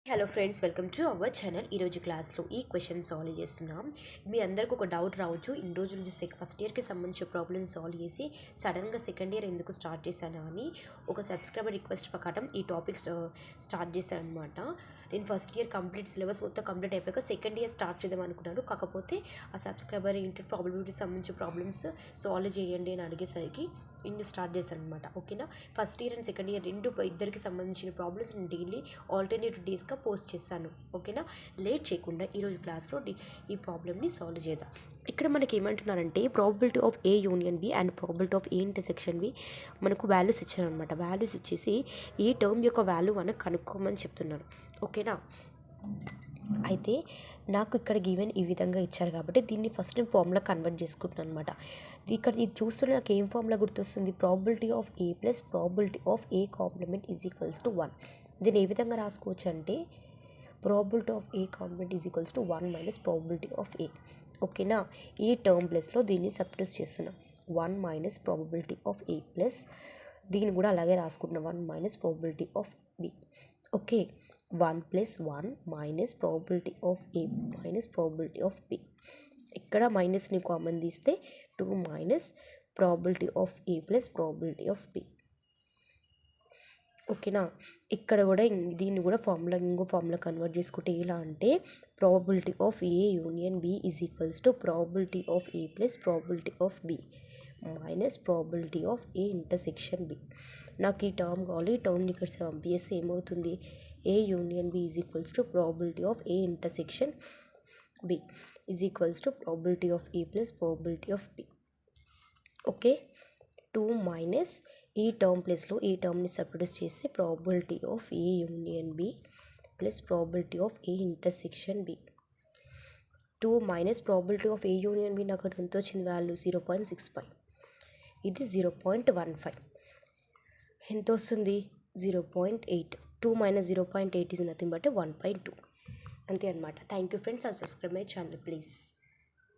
Hello friends, welcome to our channel. ఈరోజు క్లాస్లో ఈ క్వశ్చన్ సాల్వ్ చేస్తున్నాం. మీ అందరికీ ఒక డౌట్ రావచ్చు, ఇన్ని రోజుల నుంచి ఫస్ట్ ఇయర్కి సంబంధించిన ప్రాబ్లమ్స్ సాల్వ్ చేసి సడన్గా సెకండ్ ఇయర్ ఎందుకు స్టార్ట్ చేశాను అని ఒక సబ్స్క్రైబర్ రిక్వెస్ట్ ప్రకారం ఈ టాపిక్ స్టార్ట్ చేశాను అనమాట. నేను ఫస్ట్ ఇయర్ కంప్లీట్ సిలబస్ మొత్తం కంప్లీట్ అయిపోయాక సెకండ్ ఇయర్ స్టార్ట్ చేద్దాం అనుకున్నాను. కాకపోతే ఆ సబ్స్క్రైబర్ ఇంటర్ ప్రాబ్లమ్కి సంబంధించిన ప్రాబ్లమ్స్ సాల్వ్ చేయండి అని అడిగేసరికి నేను స్టార్ట్ చేశాను అనమాట. ఓకేనా, first year and second year ఇద్దరికి సంబంధించిన ప్రాబ్లమ్స్ నేను డైలీ ఆల్టర్నేటివ్ డేస్గా పోస్ట్ చేస్తాను. ఓకేనా, లేట్ చేయకుండా ఈరోజు క్లాస్లో ఈ ప్రాబ్లమ్ని సాల్వ్ చేద్దాం. ఇక్కడ మనకి ఏమంటున్నారంటే probability of A union B and probability of A intersection B మనకు వాల్యూస్ ఇచ్చారనమాట. వాల్యూస్ ఇచ్చేసి ఈ టర్మ్ యొక్క వాల్యూ మనకు కనుక్కోమని చెప్తున్నారు. ఓకేనా, అయితే నాకు ఇక్కడ గివెన్ ఈ విధంగా ఇచ్చారు కాబట్టి దీన్ని ఫస్ట్ నేను ఫార్ములా కన్వర్ట్ చేసుకుంటున్నాను అనమాట. ఇక్కడ ఇది చూస్తుంటే నాకు ఏం ఫార్ములా గుర్తొస్తుంది? Probability of A plus probability of A complement is equals to 1. దీన్ని ఏ విధంగా రాసుకోవచ్చు అంటే probability of A complement is equals to 1 minus probability of A. ఓకేనా, ఈ టర్మ్ ప్లస్లో దీన్ని సబ్స్టిట్యూట్ చేస్తున్నాం. 1 minus probability of A plus దీన్ని కూడా అలాగే రాసుకుంటున్నాం 1 minus probability of B. Okay, 1 plus 1 minus probability of A minus probability of B. ఇక్కడ మైనస్ని కామన్ తీస్తే 2 minus probability of A plus probability of B. ఓకేనా, ఇక్కడ కూడా దీన్ని కూడా ఇంకో ఫార్ములా కన్వర్ట్ చేసుకుంటే ఎలా అంటే probability of A union B is equals to probability of A plus probability of B minus probability of A intersection B. నాకు ఈ టర్మ్ కావాలి. ఈ టర్మ్ ఇక్కడ పంపిస్తే ఏమవుతుంది? A union B is equals to probability of A intersection B is equals to probability of A plus probability of B. Okay, 2 minus ఈ term ప్లేస్లో ఈ టర్మ్ని సబ్స్టిట్యూట్ చేసి probability of A union B plus probability of A intersection B. 2 minus probability of A union B నాకు ఎంత వచ్చింది? Value 0.65. ఇది 0.15. ఎంత వస్తుంది? 0.8. 2 minus 0.8 is nothing but 1.2. అంతే అనమాట. Thank you friends. Subscribe my channel please.